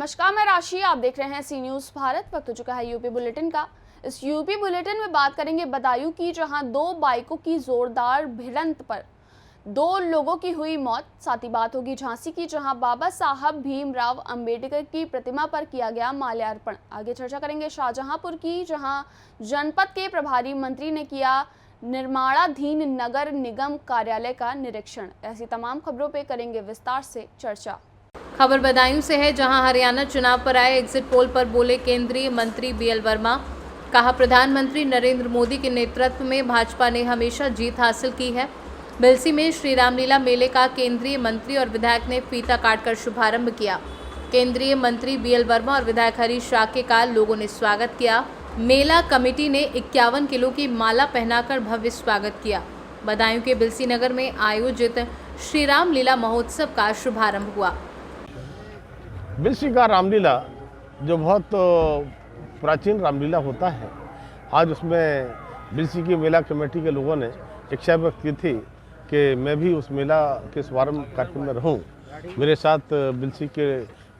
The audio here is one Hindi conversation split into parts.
नमस्कार, मैं राशि। आप देख रहे हैं सी न्यूज़ भारत। वक्त हो चुका है यूपी बुलेटिन का। इस यूपी बुलेटिन में बात करेंगे बदायूं की, जहां दो बाइकों की जोरदार भिड़ंत पर 2 लोगों की हुई मौत। साथ ही बात होगी झांसी की, जहां बाबा साहब भीमराव अंबेडकर की प्रतिमा पर किया गया माल्यार्पण। आगे चर्चा करेंगे शाहजहांपुर की, जहां जनपद के प्रभारी मंत्री ने किया निर्माणाधीन नगर निगम कार्यालय का निरीक्षण। ऐसी तमाम खबरों पर करेंगे विस्तार से चर्चा। खबर बदायूं से है, जहां हरियाणा चुनाव पर आए एग्जिट पोल पर बोले केंद्रीय मंत्री बीएल वर्मा। कहा, प्रधानमंत्री नरेंद्र मोदी के नेतृत्व में भाजपा ने हमेशा जीत हासिल की है। बिलसी में श्री रामलीला मेले का केंद्रीय मंत्री और विधायक ने फीता काटकर शुभारंभ किया। केंद्रीय मंत्री बीएल वर्मा और विधायक हरीश राके का लोगों ने स्वागत किया। मेला कमेटी ने 51 किलो की माला पहनाकर भव्य स्वागत किया। बदायूं के बिलसी नगर में आयोजित श्री रामलीला महोत्सव का शुभारंभ हुआ। बिलसी का रामलीला जो बहुत प्राचीन रामलीला होता है, आज उसमें बिलसी की मेला कमेटी के लोगों ने इच्छा व्यक्त की थी कि मैं भी उस मेला के शुभारंभ कार्यक्रम में रहूं। मेरे साथ बिलसी के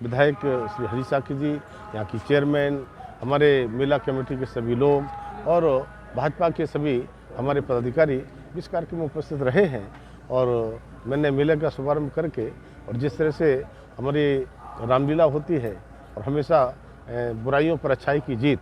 विधायक श्री हरीश राके जी, यहाँ की चेयरमैन, हमारे मेला कमेटी के सभी लोग और भाजपा के सभी हमारे पदाधिकारी इस कार्यक्रम में उपस्थित रहे हैं। और मैंने मेले का शुभारंभ करके और जिस तरह से हमारी रामलीला होती है और हमेशा बुराइयों पर अच्छाई की जीत,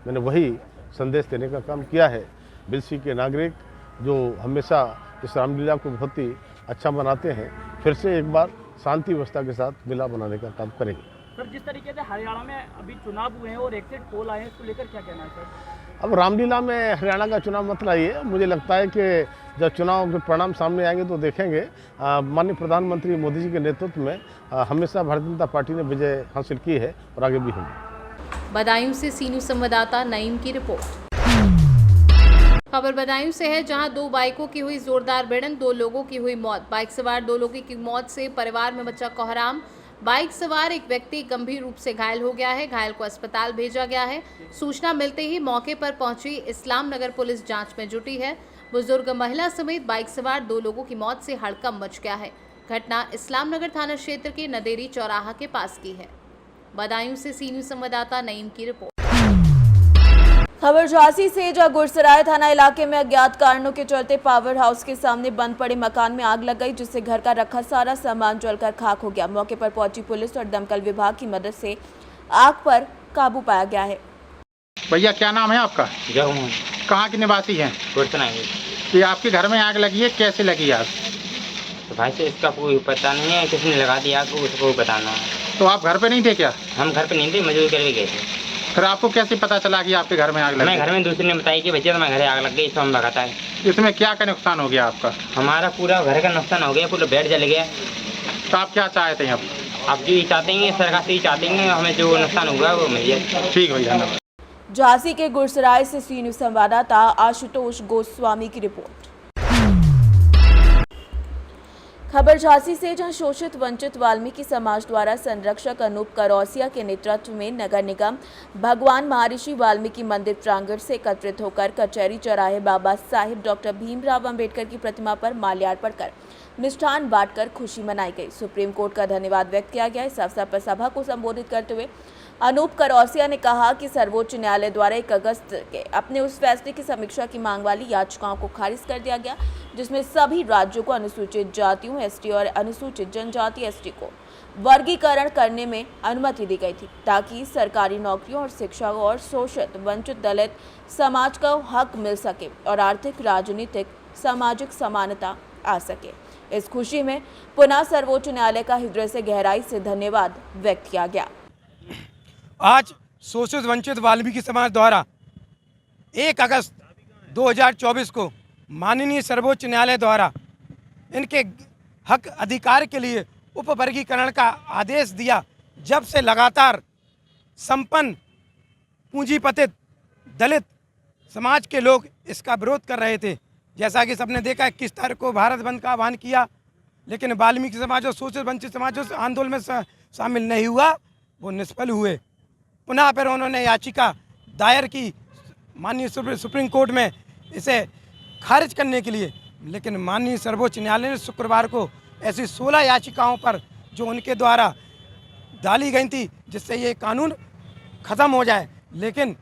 मैंने वही संदेश देने का काम किया है। बिलसी के नागरिक जो हमेशा इस रामलीला को बहुत ही अच्छा मनाते हैं, फिर से एक बार शांति व्यवस्था के साथ मेला बनाने का काम करेंगे। सर, जिस तरीके से हरियाणा में अभी चुनाव हुए हैं और एग्जिट पोल आए हैं, इसको लेकर क्या कहना है सर? अब रामलीला में हरियाणा का चुनाव मत लाइए। मुझे लगता है कि जब चुनाव के परिणाम सामने आएंगे तो देखेंगे। माननीय प्रधानमंत्री मोदी जी के नेतृत्व में हमेशा भारतीय जनता पार्टी ने विजय हासिल की है और आगे भी होगी। बदायूं से सी न्यूज़ संवाददाता नईम की रिपोर्ट। खबर बदायूं से है, जहां 2 बाइकों की हुई जोरदार भिड़ंत, 2 लोगों की हुई मौत। बाइक सवार 2 लोगों की मौत से परिवार में मचा कोहराम। बाइक सवार एक व्यक्ति गंभीर रूप से घायल हो गया है। घायल को अस्पताल भेजा गया है। सूचना मिलते ही मौके पर पहुंची इस्लाम नगर पुलिस जांच में जुटी है। बुजुर्ग महिला समेत बाइक सवार 2 लोगों की मौत से हड़कंप मच गया है। घटना इस्लाम नगर थाना क्षेत्र के नदेरी चौराहा के पास की है। बदायूं से सी न्यूज़ संवाददाता नईम की रिपोर्ट। खबर झांसी से, जहां गुरसराय थाना इलाके में अज्ञात कारणों के चलते पावर हाउस के सामने बंद पड़े मकान में आग लग गई, जिससे घर का रखा सारा सामान जलकर खाक हो गया। मौके पर पहुंची पुलिस और दमकल विभाग की मदद से आग पर काबू पाया गया है। भैया, क्या नाम है आपका? जहूं। कहाँ के निवासी हैं? गुरसराय। ये आपके घर में आग लगी है, कैसे लगी आग? तो भाई से इसका कोई पता नहीं है, किसने लगा दिया आपको उसको बताना है। तो आप घर पे नहीं थे क्या? हम घर पे नहीं थे, मजदूरी करके गए थे। फिर आपको कैसे पता चला कि आपके घर में आग लगी? मैं घर में दूसरे ने बताई कि भैया तुम्हारे घर आग लग गई, इसको हम लगाता है। इसमें क्या क्या नुकसान हो गया आपका? हमारा पूरा घर का नुकसान हो गया, पूरा बेड जल गया। तो आप क्या चाहते हैं अब? आप जो ये चाहते हैं, सरकार से ही चाहते हैं, हमें जो नुकसान हुआ वो मिल जाए। ठीक भैया, धन्यवाद। झांसी के गुरसराय से सी न्यूज़ संवाददाता आशुतोष गोस्वामी की रिपोर्ट। खबर झांसी से, जहां शोषित वंचित वाल्मीकि समाज द्वारा संरक्षक अनूप करौसिया के नेतृत्व में नगर निगम भगवान महर्षि वाल्मीकि मंदिर प्रांगण से एकत्रित होकर कचहरी चौराहे बाबा साहिब डॉक्टर भीमराव अंबेडकर की प्रतिमा पर माल्यार्पण कर मिष्ठान बांटकर खुशी मनाई गई। सुप्रीम कोर्ट का धन्यवाद व्यक्त किया गया। इस अवसर पर सभा को संबोधित करते हुए अनूप करौसिया ने कहा कि सर्वोच्च न्यायालय द्वारा 1 अगस्त के अपने उस फैसले की समीक्षा की मांग वाली याचिकाओं को खारिज कर दिया गया, जिसमें सभी राज्यों को अनुसूचित जातियों एसटी और अनुसूचित जनजाति एसटी को वर्गीकरण करने में अनुमति दी गई थी, ताकि सरकारी नौकरियों और शिक्षा और शोषित वंचित दलित समाज को हक मिल सके और आर्थिक, राजनीतिक, सामाजिक समानता आ सके। इस खुशी में पुनः सर्वोच्च न्यायालय का हृदय से गहराई से धन्यवाद व्यक्त किया गया। आज शोषित वंचित वाल्मीकि समाज द्वारा 1 अगस्त 2024 को माननीय सर्वोच्च न्यायालय द्वारा इनके हक अधिकार के लिए उपवर्गीकरण का आदेश दिया, जब से लगातार संपन्न पूंजीपतित दलित समाज के लोग इसका विरोध कर रहे थे। जैसा कि सबने देखा, 21 तारीख को भारत बंद का आह्वान किया, लेकिन वाल्मीकि समाज और शोषित वंचित समाज उस आंदोलन में शामिल नहीं हुआ, वो निष्फल हुए। पुनः फिर उन्होंने याचिका दायर की माननीय सुप्रीम कोर्ट में इसे खारिज करने के लिए, लेकिन माननीय सर्वोच्च न्यायालय ने शुक्रवार को ऐसी 16 याचिकाओं पर जो उनके द्वारा डाली गई थी जिससे ये कानून ख़त्म हो जाए, लेकिन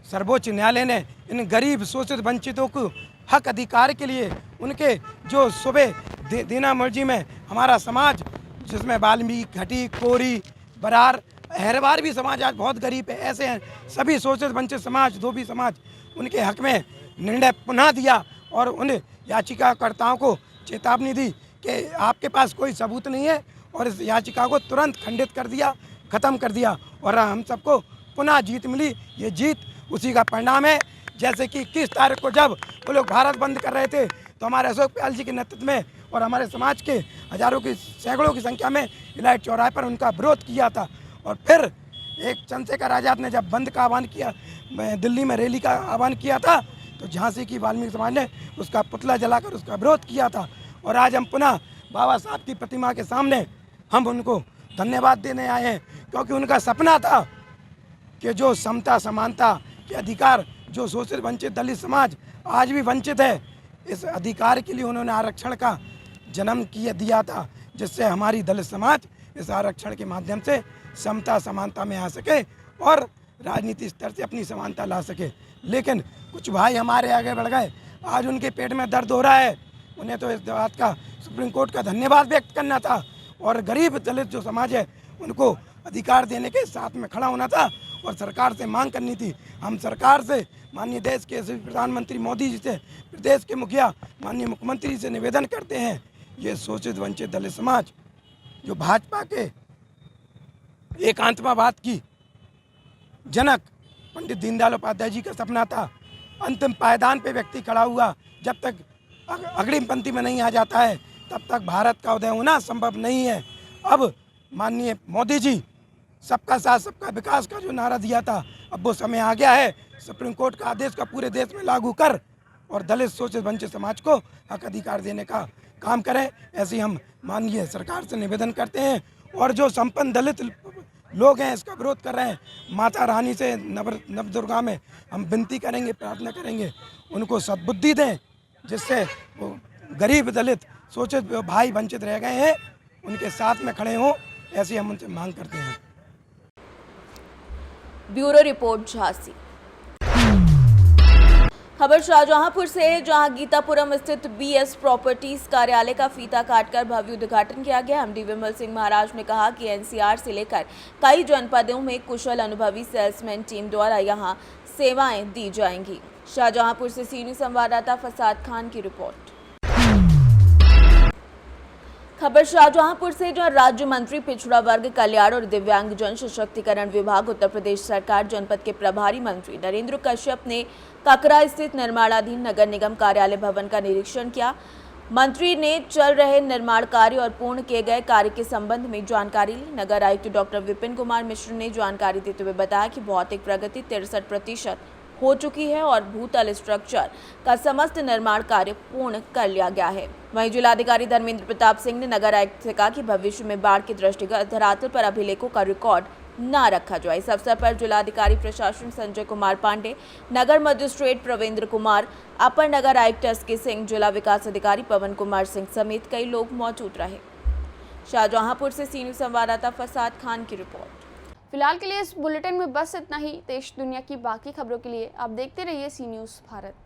सर्वोच्च न्यायालय ने इन गरीब शोषित वंचितों को हक अधिकार के लिए उनके जो सुबह दीना मर्जी में हमारा समाज जिसमें वाल्मीकि, घटी, कोरी, बरार, अहरवार भी समाज आज बहुत गरीब है, ऐसे हैं सभी शोषित वंचित समाज, धोबी समाज, उनके हक में निर्णय पुनः दिया और उन याचिकाकर्ताओं को चेतावनी दी कि आपके पास कोई सबूत नहीं है और इस याचिका को तुरंत खंडित कर दिया, ख़त्म कर दिया और हम सबको पुनः जीत मिली। ये जीत उसी का परिणाम है। जैसे कि 21 तारीख को जब वो लोग भारत बंद कर रहे थे तो हमारे अशोक प्याल जी के नेतृत्व में और हमारे समाज के हजारों की सैकड़ों की संख्या में इलाइट चौराहे पर उनका विरोध किया था। और फिर एक चंद्रशेखर आज़ाद ने जब बंद का आह्वान किया, दिल्ली में रैली का आह्वान किया था, तो झांसी की वाल्मीकि समाज ने उसका पुतला जलाकर उसका विरोध किया था। और आज हम पुनः बाबा साहब की प्रतिमा के सामने हम उनको धन्यवाद देने आए हैं, क्योंकि उनका सपना था कि जो समता समानता के अधिकार जो शोषित वंचित दलित समाज आज भी वंचित है, इस अधिकार के लिए उन्होंने आरक्षण का जन्म दिया था, जिससे हमारी दलित समाज इस आरक्षण के माध्यम से समता समानता में आ सके और राजनीति स्तर से अपनी समानता ला सके। लेकिन कुछ भाई हमारे आगे बढ़ गए, आज उनके पेट में दर्द हो रहा है। उन्हें तो इस बात का सुप्रीम कोर्ट का धन्यवाद व्यक्त करना था और गरीब दलित जो समाज है उनको अधिकार देने के साथ में खड़ा होना था और सरकार से मांग करनी थी। हम सरकार से माननीय देश के प्रधानमंत्री मोदी जी से, प्रदेश के मुखिया माननीय मुख्यमंत्री से निवेदन करते हैं, ये शोषित वंचित दलित समाज जो भाजपा के एकांतवाद की जनक पंडित दीनदयाल उपाध्याय जी का सपना था, अंतिम पायदान पे व्यक्ति खड़ा हुआ, जब तक अग्रिम पंक्ति में नहीं आ जाता है तब तक भारत का उदय होना संभव नहीं है। अब माननीय मोदी जी सबका साथ सबका विकास का जो नारा दिया था, अब वो समय आ गया है, सुप्रीम कोर्ट का आदेश का पूरे देश में लागू कर और दलित शोषित वंचित समाज को हक अधिकार देने का काम करें। ऐसे हम माननीय सरकार से निवेदन करते हैं। और जो संपन्न दलित लोग हैं इसका विरोध कर रहे हैं, माता रानी से नवदुर्गा में हम विनती करेंगे, प्रार्थना करेंगे, उनको सद्बुद्धि दें, जिससे वो गरीब दलित शोषित भाई वंचित रह गए हैं उनके साथ में खड़े हों, ऐसी हम उनसे मांग करते हैं। Bureau report Jhansi. खबर शाहजहांपुर से है, जहां गीतापुरम स्थित बीएस प्रॉपर्टीज कार्यालय का फीता काटकर भव्य उद्घाटन किया गया। एमडी विमल सिंह महाराज ने कहा कि एनसीआर से लेकर कई जनपदों में कुशल अनुभवी सेल्समैन टीम द्वारा यहां सेवाएं दी जाएंगी। शाहजहांपुर से सीनियर संवाददाता फसाद खान की रिपोर्ट। खबर शाहजहांपुर से, जहां राज्य मंत्री पिछड़ा वर्ग कल्याण और दिव्यांगजन सशक्तिकरण विभाग उत्तर प्रदेश सरकार जनपद के प्रभारी मंत्री नरेंद्र कश्यप ने ककरा स्थित निर्माणाधीन नगर निगम कार्यालय भवन का निरीक्षण किया। मंत्री ने चल रहे निर्माण कार्य और पूर्ण किए गए कार्य के संबंध में जानकारी ली। नगर आयुक्त डॉक्टर विपिन कुमार मिश्र ने जानकारी देते हुए बताया कि भौतिक प्रगति 63% हो चुकी है और भूतल स्ट्रक्चर का समस्त निर्माण कार्य पूर्ण कर लिया गया है। वहीं जिलाधिकारी धर्मेंद्र प्रताप सिंह ने नगर आयुक्त से कहा कि भविष्य में बाढ़ के दृष्टिगत धरातल पर अभिलेखों का रिकॉर्ड न रखा जाए। इस अवसर पर जिलाधिकारी प्रशासन संजय कुमार पांडे, नगर मजिस्ट्रेट प्रवेंद्र कुमार, अपर नगर आयुक्त एसके सिंह, जिला विकास अधिकारी पवन कुमार सिंह समेत कई लोग मौजूद रहे। शाहजहांपुर से सीनियर संवाददाता फसाद खान की रिपोर्ट। फिलहाल के लिए इस बुलेटिन में बस इतना ही। देश दुनिया की बाकी खबरों के लिए आप देखते रहिए सी न्यूज़ भारत।